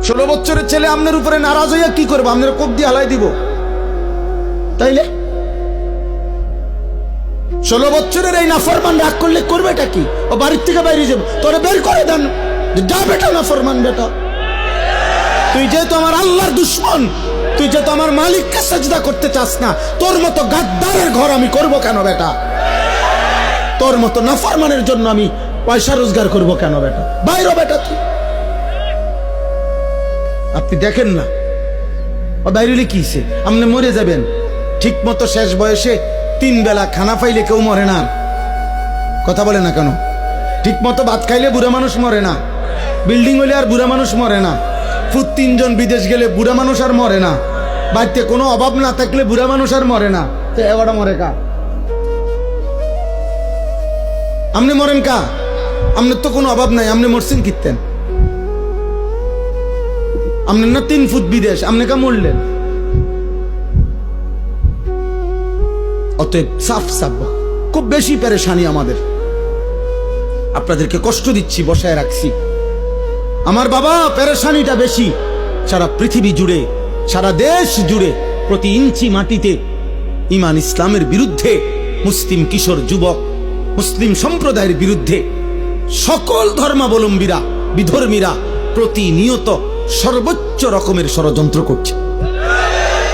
16 বছরের ছেলে আপনার উপরে নারাজ হইয়া কি করবো? আপনার কোপ দিয়ে হালাই দিব। তাইলে 16 বছরের এই নাফরমান রাগ করলে করবে এটা কি? ও বাড়ির থেকে বাইরে যাবে, তোরে বের করে দেন, যা বেটা নাফরমান বেটা। তুই যেহেতু আমার আল্লাহর দুশ্মন, তুই যেহেতু আমার মালিককে সাজদা করতে চাস না, তোর মতো গাদ্দারের ঘর আমি করব কেন বেটা? তোর মতো নাফরমানের জন্য আমি পয়সা রোজগার করব কেন বেটা? বাইরে বেটা তুই। আপনি দেখেন না ও বাইরে কি হইছে? আপনি মরে যাবেন ঠিক মতো। শেষ বয়সে 3 বেলা খানা পাইলে কেউ মরে না। কথা বলে না কেন? ঠিক মতো ভাত খাইলে বুড়া মানুষ মরে না। বিল্ডিং হইলে আর বুড়া মানুষ মরে না। ফুট 3 জন বিদেশ গেলে বুড়া মানুষ আর মরে না। বাড়িতে কোনো অভাব না থাকলে বুড়া মানুষ আর মরে না। তো এবারটা মরে কা? আপনি মরেন কা? আপনার তো কোনো অভাব নাই, আপনি মরছেন কিতেন? আপনার না 3 ফুট বিদেশ, আপনি কা মরলেন? অতএব সাফ সাফ খুব বেশি পেরেশানি আমাদের। আপনাদেরকে কষ্ট দিচ্ছি, বসায় রাখছি। আমার বাবা পেরেশানিটা বেশি। সারা পৃথিবী জুড়ে, সারা দেশ জুড়ে, প্রতি ইঞ্চি মাটিতে ঈমান ইসলামের বিরুদ্ধে, মুসলিম কিশোর যুবক, মুসলিম সম্প্রদায়ের বিরুদ্ধে সকল ধর্মাবলম্বীরা, বিধর্মীরা প্রতিনিয়ত সর্বোচ্চ রকমের ষড়যন্ত্র করছে।